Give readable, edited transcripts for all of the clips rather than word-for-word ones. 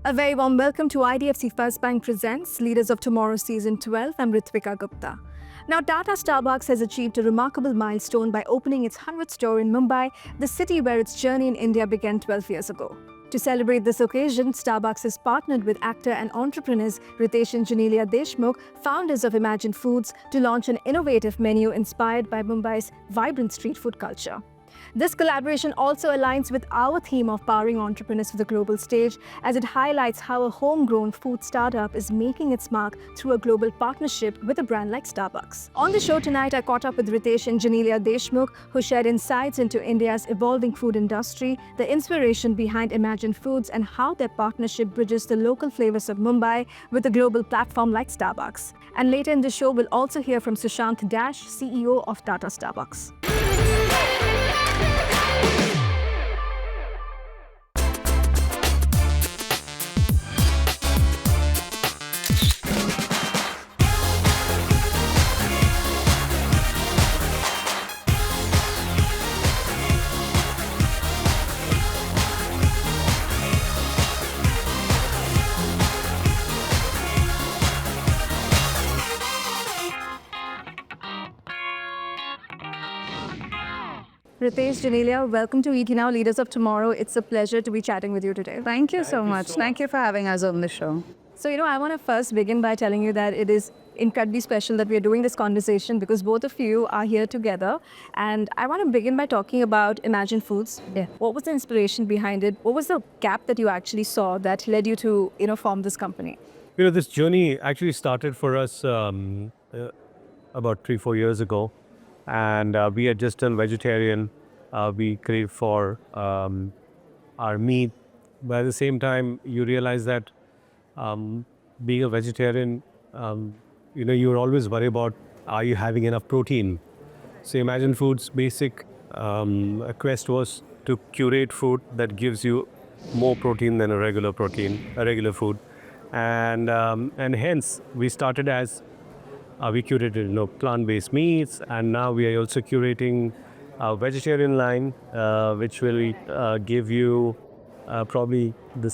A very warm welcome to IDFC First Bank Presents Leaders of Tomorrow Season 12. I'm Ritwika Gupta. Now, Tata Starbucks has achieved a remarkable milestone by opening its 100th store in Mumbai, the city where its journey in India began 12 years ago. To celebrate this occasion, Starbucks has partnered with actor and entrepreneurs Riteish Genelia Deshmukh, founders of Imagine Foods, to launch an innovative menu inspired by Mumbai's vibrant street food culture. This collaboration also aligns with our theme of powering entrepreneurs for the global stage, as it highlights how a homegrown food startup is making its mark through a global partnership with a brand like Starbucks. On the show tonight, I caught up with Riteish and Genelia Deshmukh, who shared insights into India's evolving food industry, the inspiration behind Imagine Foods, and how their partnership bridges the local flavors of Mumbai with a global platform like Starbucks. And later in the show, we'll also hear from Sushant Dash, CEO of Tata Starbucks. Riteish Genelia, welcome to ET Now Leaders of Tomorrow. It's a pleasure to be chatting with you today. Thank you so much. Thank you for having us on the show. So, I want to first begin by telling you that it is incredibly special that we are doing this conversation because both of you are here together. And I want to begin by talking about Imagine Foods. Yeah. What was the inspiration behind it? What was the gap that you actually saw that led you to, form this company? This journey actually started for us about 3-4 years ago. And we had just done vegetarian. We crave for our meat. But at the same time, you realize that being a vegetarian, you're always worried about, are you having enough protein? So Imagine Foods' basic quest was to curate food that gives you more protein than a regular food. And hence, we started as we curated plant-based meats, and now we are also curating a vegetarian line, which will give you probably the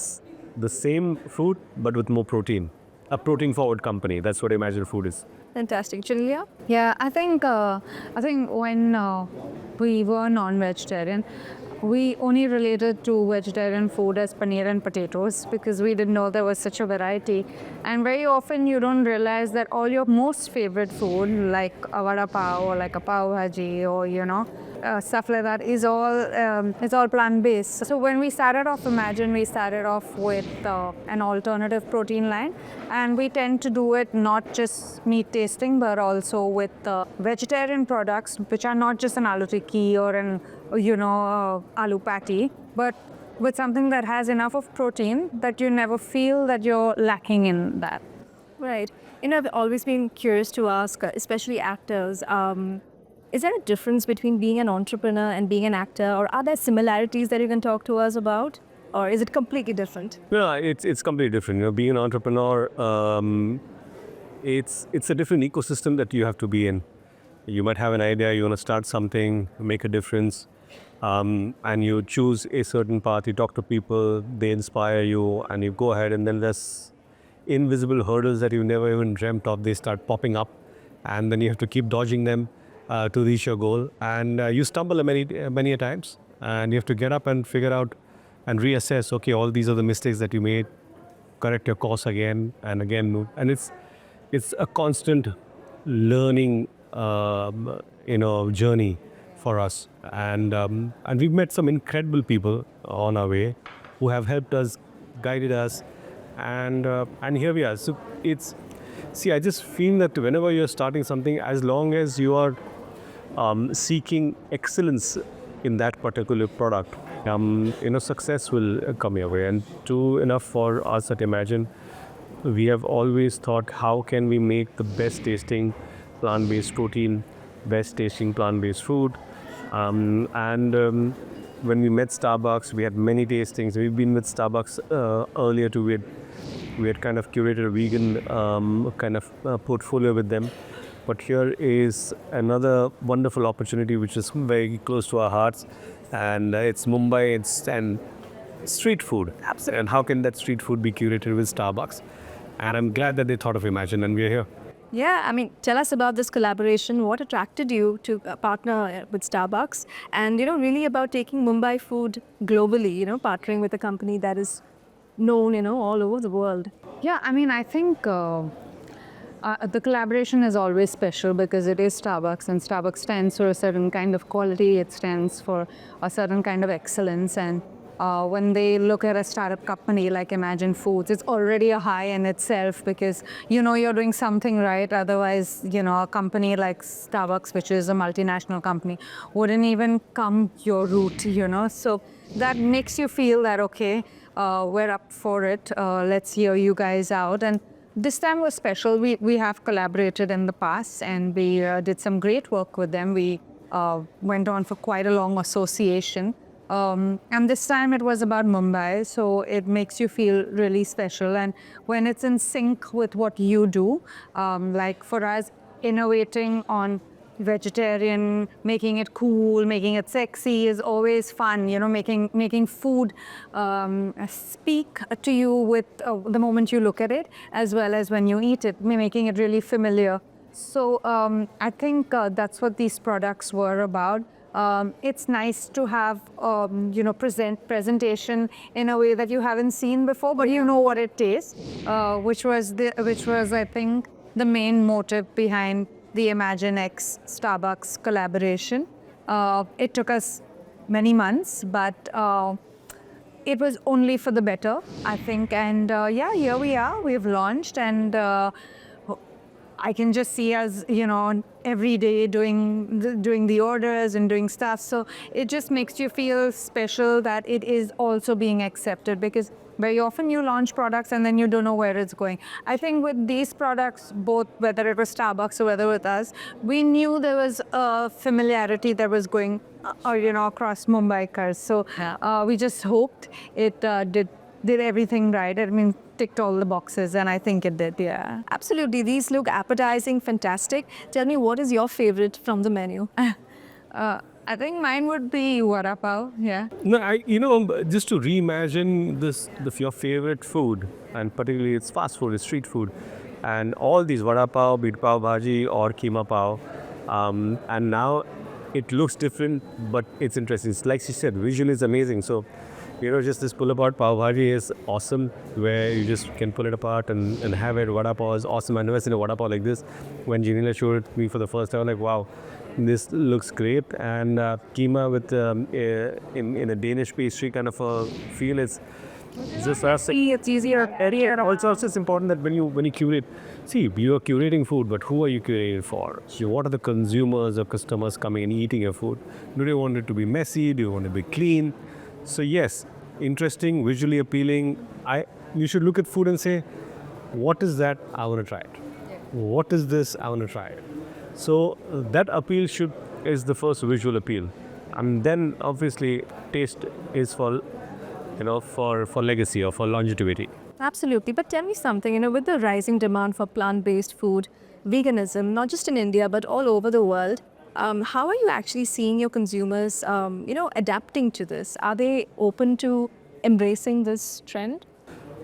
same food but with more protein. A protein-forward company. That's what Imagine Food is. Fantastic. Genelia? Yeah, I think when we were non-vegetarian, we only related to vegetarian food as paneer and potatoes because we didn't know there was such a variety. And very often you don't realize that all your most favorite food, like a vada pav or like a pav bhaji or stuff like that, is all plant-based. So when we started off Imagine, we started off with an alternative protein line, and we tend to do it not just meat tasting but also with vegetarian products, which are not just an aloo tikki or an aloo patty, but with something that has enough of protein that you never feel that you're lacking in that. Right. I've always been curious to ask, especially actors, is there a difference between being an entrepreneur and being an actor, or are there similarities that you can talk to us about, or is it completely different? No, it's completely different. Being an entrepreneur, it's a different ecosystem that you have to be in. You might have an idea, you want to start something, make a difference, and you choose a certain path, you talk to people, they inspire you, and you go ahead, and then there's invisible hurdles that you never even dreamt of. They start popping up, and then you have to keep dodging them to reach your goal. And you stumble many a times, and you have to get up and figure out and reassess, okay, all these are the mistakes that you made, correct your course again and again. And it's a constant learning journey for us, and we've met some incredible people on our way who have helped us, guided us, and here we are. So I just feel that whenever you're starting something, as long as you are seeking excellence in that particular product, success will come your way. And true enough for us at Imagine, we have always thought, how can we make the best tasting plant-based protein, best tasting plant-based food. When we met Starbucks, we had many tastings. We've been with Starbucks earlier too. We had kind of curated a vegan portfolio with them. But here is another wonderful opportunity which is very close to our hearts, and it's Mumbai. street food. And how can that street food be curated with Starbucks? And I'm glad that they thought of Imagine and we're here. Yeah, I mean, tell us about this collaboration. What attracted you to partner with Starbucks? And, really about taking Mumbai food globally, partnering with a company that is known, all over the world. Yeah, I mean, I think the collaboration is always special because it is Starbucks, and Starbucks stands for a certain kind of quality. It stands for a certain kind of excellence. And when they look at a startup company like Imagine Foods, it's already a high in itself because you're doing something right. Otherwise, a company like Starbucks, which is a multinational company, wouldn't even come your route. So that makes you feel that okay, we're up for it. Let's hear you guys out. And this time was special. We have collaborated in the past, and we did some great work with them. We went on for quite a long association. And this time it was about Mumbai, so it makes you feel really special. And when it's in sync with what you do, like for us, innovating on vegetarian, making it cool, making it sexy is always fun. Making food speak to you with the moment you look at it, as well as when you eat it, making it really familiar. So I think that's what these products were about. It's nice to have, presentation in a way that you haven't seen before, but you know what it tastes, which was, I think, the main motive behind the Imagine X Starbucks collaboration. It took us many months, but it was only for the better, I think. And here we are. We've launched, and I can just see us, every day doing the orders and doing stuff. So it just makes you feel special that it is also being accepted, because very often you launch products and then you don't know where it's going. I think with these products, both whether it was Starbucks or whether with us, we knew there was a familiarity that was going, across Mumbaikars. So we just hoped it did everything right. I mean, ticked all the boxes, and I think it did, yeah. Absolutely. These look appetizing, fantastic. Tell me, what is your favorite from the menu? I think mine would be vada pav, yeah. No, just to reimagine your favorite food, and particularly it's fast food, it's street food, and all these vada pav, beet pav bhaji, or keema pav, and now it looks different, but it's interesting. It's like she said, visually it's amazing. So, just this pull-apart pav bhaji is awesome, where you just can pull it apart and have it. Vada pav is awesome. I've never seen a vada pav like this. When Genelia showed it to me for the first time, I'm like, wow, this looks great. And keema with in a Danish pastry kind of a feel. It's just it's easier. And also, it's important that when you curate, you're curating food, but who are you curating for? So what are the consumers or customers coming and eating your food? Do they want it to be messy? Do you want it to be clean? So yes, interesting, visually appealing. You should look at food and say, what is that? I want to try it. What is this? I want to try it. So that appeal is the first visual appeal, and then obviously taste is for legacy or for longevity. Absolutely. But tell me something, with the rising demand for plant-based food, veganism, not just in India, but all over the world, how are you actually seeing your consumers, adapting to this? Are they open to embracing this trend?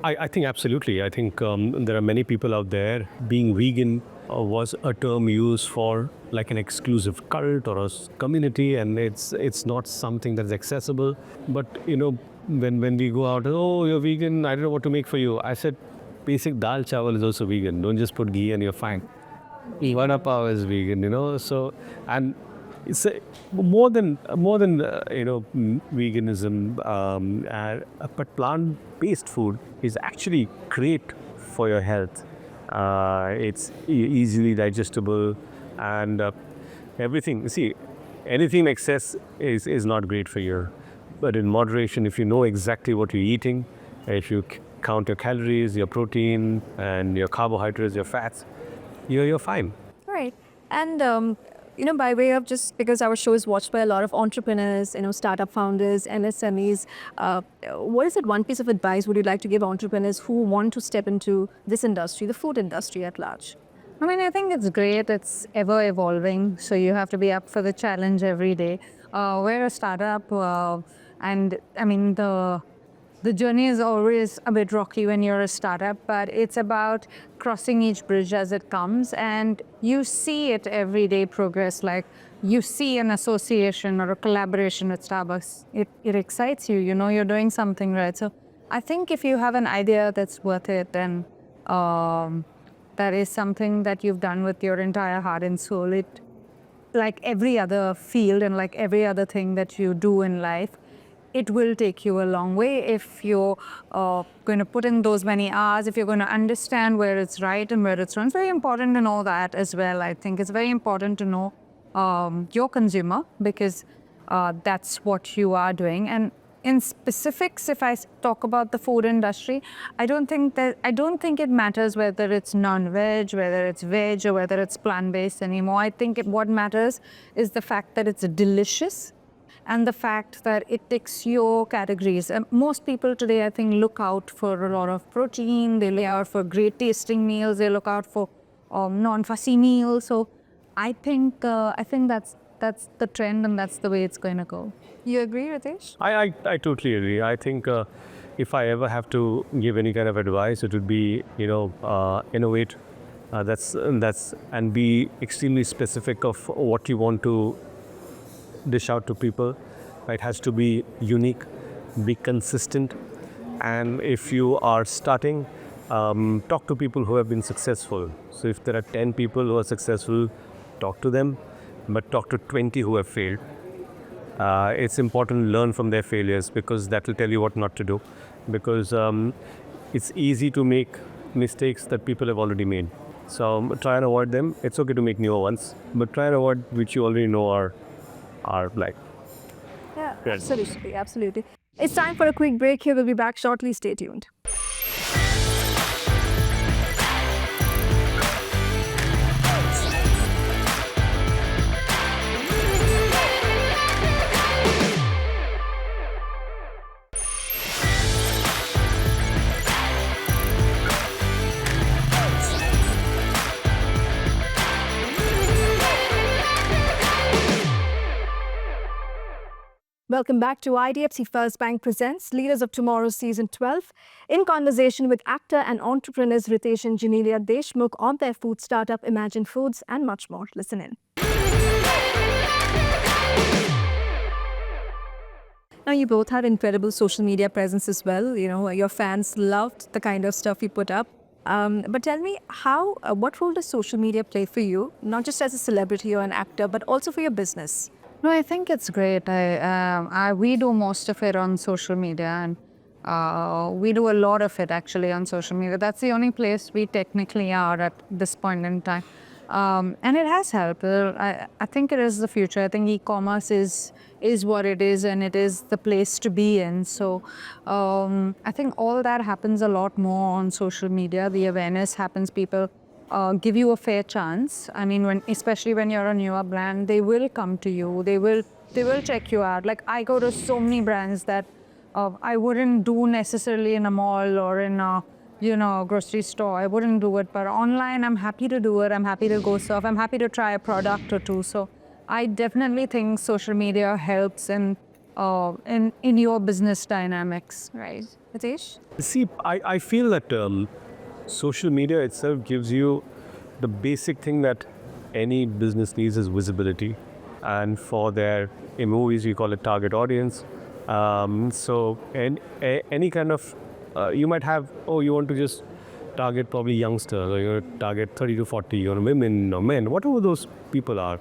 I think absolutely. I think there are many people out there. Being vegan was a term used for like an exclusive cult or a community, and it's not something that's accessible. But when we go out, oh, you're vegan, I don't know what to make for you. I said, basic dal chawal is also vegan. Don't just put ghee and you're fine. Vada pav is vegan, So, and it's more than veganism. But plant-based food is actually great for your health. It's easily digestible, and everything. Anything in excess is not great for you. But in moderation, if you know exactly what you're eating, if you count your calories, your protein, and your carbohydrates, your fats, you're fine. Right. And, by way of, just because our show is watched by a lot of entrepreneurs, startup founders, MSMEs, what is it, one piece of advice would you like to give entrepreneurs who want to step into this industry, the food industry at large? I mean, I think it's great. It's ever evolving. So you have to be up for the challenge every day. We're a startup, and I mean, the the journey is always a bit rocky when you're a startup, but it's about crossing each bridge as it comes, and you see it everyday progress. Like you see an association or a collaboration with Starbucks, it excites you. You know you're doing something right. So I think if you have an idea that's worth it, then that is something that you've done with your entire heart and soul. It, like every other field and like every other thing that you do in life, it will take you a long way if you're going to put in those many hours, if you're going to understand where it's right and where it's wrong. It's very important to know that as well. I think it's very important to know your consumer, because that's what you are doing. And in specifics, if I talk about the food industry, I don't think it matters whether it's non-veg, whether it's veg, or whether it's plant-based anymore. I think what matters is the fact that it's delicious and the fact that it ticks your categories. Most people today, I think, look out for a lot of protein. They look out for great tasting meals. They look out for non-fussy meals. So I think that's the trend, and that's the way it's going to go. You agree, Riteish? I totally agree. I think if I ever have to give any kind of advice, it would be, innovate. That's and be extremely specific of what you want to dish out to people. It has to be unique, be consistent, and if you are starting, talk to people who have been successful. So if there are 10 people who are successful, talk to them, but talk to 20 who have failed. It's important to learn from their failures, because that will tell you what not to do, because it's easy to make mistakes that people have already made. So try and avoid them. It's okay to make newer ones, but try and avoid which you already know are like. Yeah, Yes. absolutely. It's time for a quick break here. We'll be back shortly. Stay tuned. Welcome back to IDFC First Bank Presents Leaders of Tomorrow Season 12, in conversation with actor and entrepreneurs Riteish and Genelia Deshmukh on their food startup Imagine Foods and much more. Listen in. Now, you both had incredible social media presence as well. You know, your fans loved the kind of stuff you put up. But tell me, what role does social media play for you, not just as a celebrity or an actor, but also for your business? No, I think it's great. We do most of it on social media, and we do a lot of it actually on social media. That's the only place we technically are at this point in time. And it has helped. I think it is the future. I think e-commerce is what it is, and it is the place to be in. So I think all that happens a lot more on social media. The awareness happens. People give you a fair chance. I mean, especially when you're a newer brand, they will come to you. They will check you out. Like, I go to so many brands that I wouldn't do necessarily in a mall or in a grocery store. I wouldn't do it, but online I'm happy to do it. I'm happy to go surf. I'm happy to try a product or two. So I definitely think social media helps in your business dynamics. Right. Riteish? See, I feel that social media itself gives you the basic thing that any business needs is visibility. And for in movies, we call it target audience. So any kind of, you might have, you want to just target probably youngsters, or you target 30 to 40, or women or men, whatever those people are.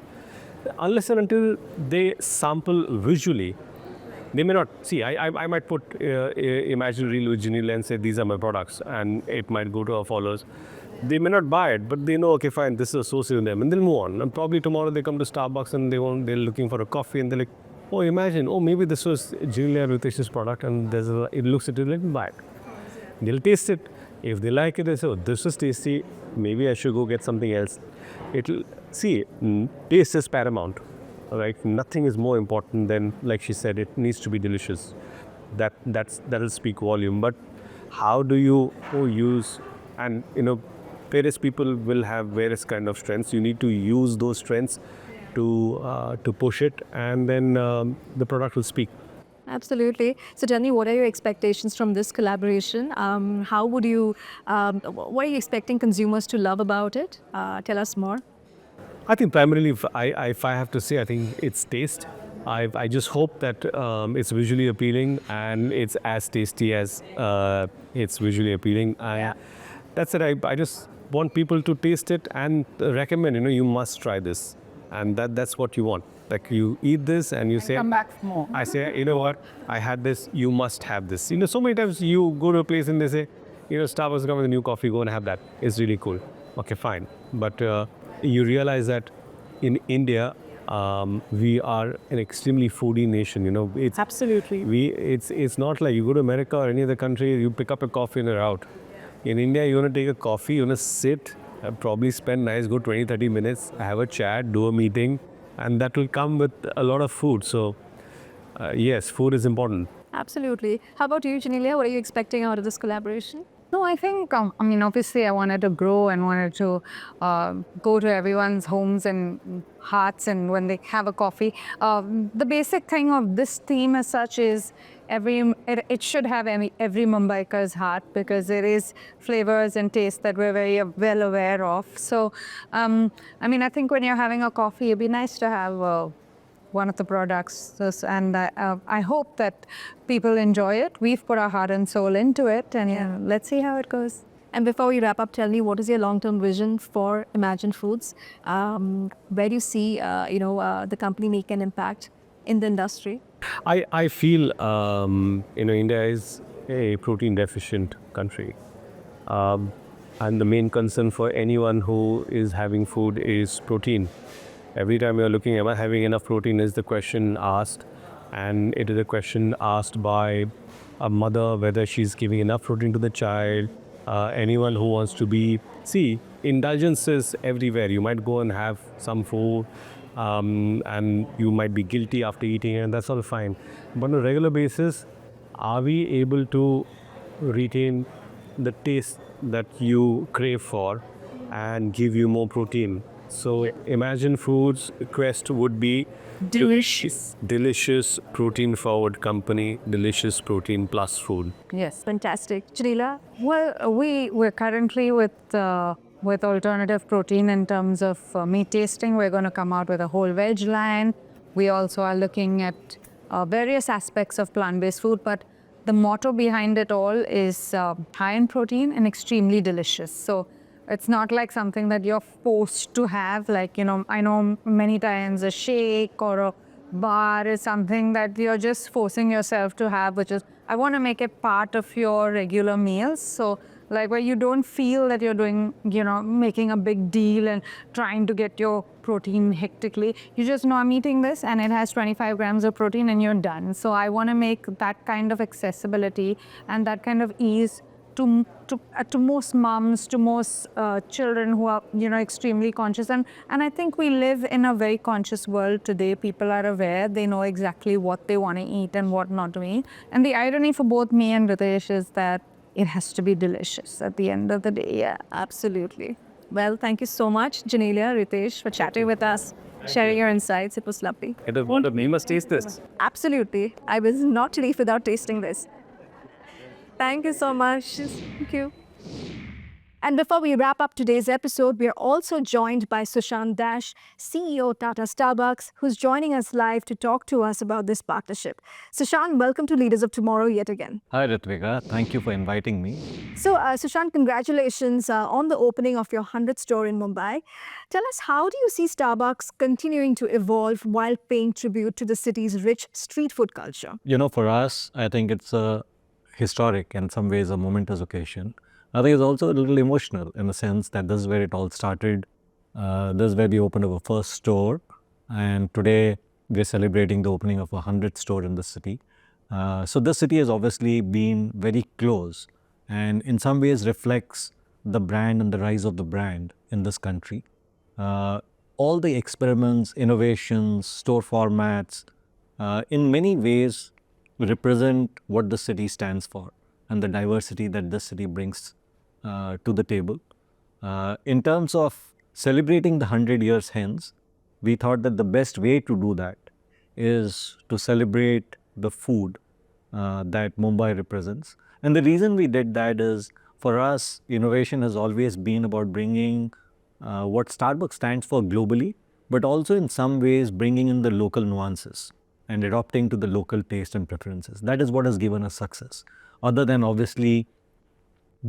Unless and until they sample visually, they may not see. I might put Imagine Reel with Genelia and say, these are my products, and it might go to our followers. They may not buy it, but they know, okay, fine, this is associated with them, and they'll move on. And probably tomorrow they come to Starbucks and they're looking for a coffee, and they're like, oh, Imagine, maybe this was Genelia Ritesh's product, and it looks at it, let me buy it. They'll taste it. If they like it, they say, oh, this is tasty, maybe I should go get something else. Taste is paramount. Right? Nothing is more important than, like she said, it needs to be delicious. That'll speak volume. But how do you use, and various people will have various kind of strengths. You need to use those strengths to push it, and then the product will speak. Absolutely. So tell me, what are your expectations from this collaboration? How would you, what are you expecting consumers to love about it? Tell us more. I think primarily, if I have to say, I think it's taste. I just hope that it's visually appealing and it's as tasty as it's visually appealing. That's it. I just want people to taste it and recommend. You must try this, and that's what you want. Like you eat this and you say, Come back for more. I say, what? I had this. You must have this. So many times you go to a place and they say, Starbucks come with a new coffee. Go and have that. It's really cool. Okay, fine. But you realize that in India, we are an extremely foodie nation. It's Absolutely. it's not like you go to America or any other country. You pick up a coffee and you're out. In India, you want to take a coffee. You want to sit, probably spend nice, go 20, 30 minutes, have a chat, do a meeting, and that will come with a lot of food. So, yes, food is important. Absolutely. How about you, Genelia? What are you expecting out of this collaboration? No, I think, obviously I wanted to grow and wanted to go to everyone's homes and hearts and when they have a coffee. The basic thing of this theme as such is it should have every Mumbaiker's heart because there is flavors and tastes that we're very well aware of. So, I think when you're having a coffee, it'd be nice to have one of the products, and I hope that people enjoy it. We've put our heart and soul into it, and let's see how it goes. And before we wrap up, tell me, what is your long-term vision for Imagine Foods? Where do you see, the company make an impact in the industry? I feel, India is a protein deficient country. And the main concern for anyone who is having food is protein. Every time you're looking, am I having enough protein, is the question asked. And it is a question asked by a mother whether she's giving enough protein to the child. Anyone who wants to see, indulgences everywhere. You might go and have some food and you might be guilty after eating it, and that's all fine. But on a regular basis, are we able to retain the taste that you crave for and give you more protein? So Imagine Foods' quest would be delicious protein forward company, delicious protein plus food. Yes. Fantastic. Genelia? Well, we're currently with alternative protein in terms of meat tasting. We're going to come out with a whole veg line. We also are looking at various aspects of plant-based food, but the motto behind it all is high in protein and extremely delicious. So it's not like something that you're forced to have. Like, I know many times a shake or a bar is something that you're just forcing yourself to have, which is, I want to make it part of your regular meals. So like where you don't feel that you're doing, making a big deal and trying to get your protein hectically. You just know I'm eating this and it has 25 grams of protein and you're done. So I want to make that kind of accessibility and that kind of ease to most moms, to most children who are, extremely conscious. And I think we live in a very conscious world today. People are aware. They know exactly what they want to eat and what not to eat. And the irony for both me and Riteish is that it has to be delicious at the end of the day. Yeah, absolutely. Well, thank you so much, Genelia, Riteish, for chatting with us, sharing your insights. It was lovely. We must taste this. Absolutely. I will not leave without tasting this. Thank you so much. Thank you. And before we wrap up today's episode, we are also joined by Sushant Dash, CEO Tata Starbucks, who's joining us live to talk to us about this partnership. Sushant, welcome to Leaders of Tomorrow yet again. Hi Ritwika, thank you for inviting me. So, Sushant, congratulations on the opening of your 100th store in Mumbai. Tell us, how do you see Starbucks continuing to evolve while paying tribute to the city's rich street food culture? For us, I think it's a historic, in some ways a momentous occasion. I think it's also a little emotional in the sense that this is where it all started. This is where we opened our first store, and today we're celebrating the opening of a 100th store in the city. So this city has obviously been very close and in some ways reflects the brand and the rise of the brand in this country. All the experiments, innovations, store formats, in many ways represent what the city stands for and the diversity that this city brings to the table. In terms of celebrating the 100 years hence, we thought that the best way to do that is to celebrate the food that Mumbai represents. And the reason we did that is, for us, innovation has always been about bringing what Starbucks stands for globally, but also in some ways bringing in the local nuances and adopting to the local taste and preferences. That is what has given us success, other than obviously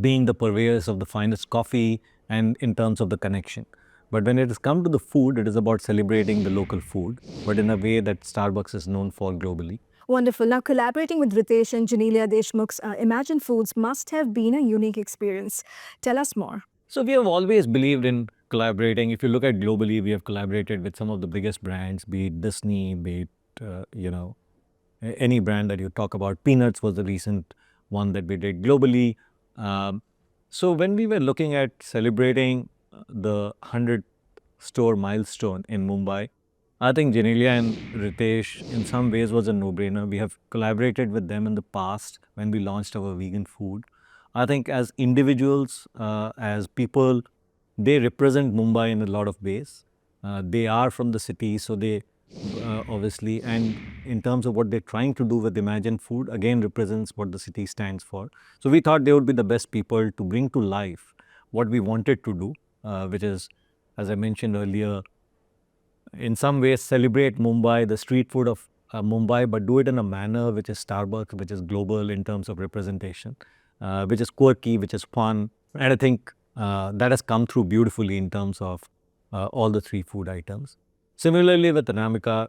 being the purveyors of the finest coffee and in terms of the connection. But when it has come to the food, it is about celebrating the local food, but in a way that Starbucks is known for globally. Wonderful. Now, collaborating with Riteish and Genelia Deshmukh's Imagine Foods must have been a unique experience. Tell us more. So we have always believed in collaborating. If you look at globally, we have collaborated with some of the biggest brands, be it Disney, be it, any brand that you talk about. Peanuts was the recent one that we did globally. So when we were looking at celebrating the 100th store milestone in Mumbai, I think Genelia and Ritesh in some ways was a no-brainer. We have collaborated with them in the past when we launched our vegan food. I think as individuals, as people, they represent Mumbai in a lot of ways. They are from the city, so they obviously, and in terms of what they're trying to do with Imagine Food, again represents what the city stands for. So we thought they would be the best people to bring to life what we wanted to do, which is, as I mentioned earlier, in some ways celebrate Mumbai, the street food of Mumbai, but do it in a manner which is Starbucks, which is global in terms of representation, which is quirky, which is fun. And I think that has come through beautifully in terms of all the three food items. Similarly with Anamika,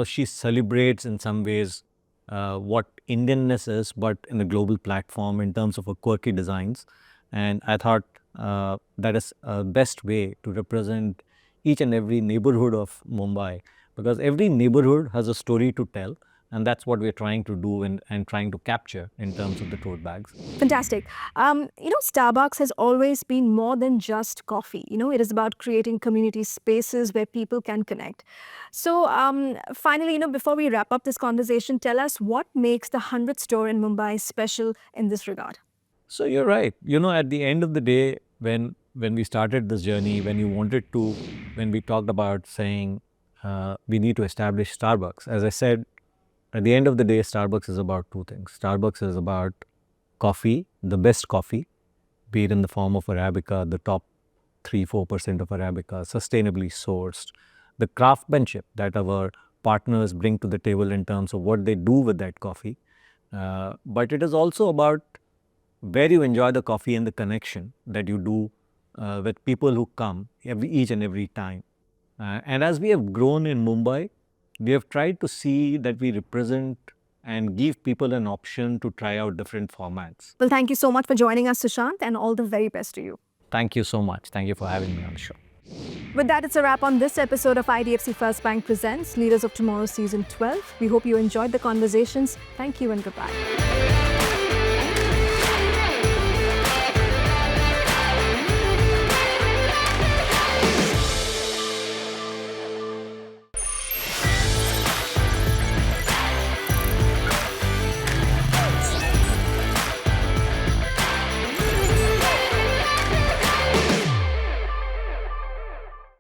she celebrates in some ways what Indianness is, but in a global platform in terms of her quirky designs. And I thought that is a best way to represent each and every neighborhood of Mumbai, because every neighborhood has a story to tell, and that's what we're trying to do and trying to capture in terms of the tote bags. Fantastic. Starbucks has always been more than just coffee. It is about creating community spaces where people can connect. So finally, before we wrap up this conversation, tell us what makes the 100th store in Mumbai special in this regard. So you're right. At the end of the day, when we started this journey, when we talked about saying we need to establish Starbucks, as I said, at the end of the day, Starbucks is about two things. Starbucks is about coffee, the best coffee, be it in the form of Arabica, the top 3-4% of Arabica, sustainably sourced, the craftsmanship that our partners bring to the table in terms of what they do with that coffee. But it is also about where you enjoy the coffee and the connection that you do with people who come each and every time. And as we have grown in Mumbai, we have tried to see that we represent and give people an option to try out different formats. Well, thank you so much for joining us, Sushant, and all the very best to you. Thank you so much. Thank you for having me on the show. With that, it's a wrap on this episode of IDFC First Bank Presents Leaders of Tomorrow Season 12. We hope you enjoyed the conversations. Thank you and goodbye.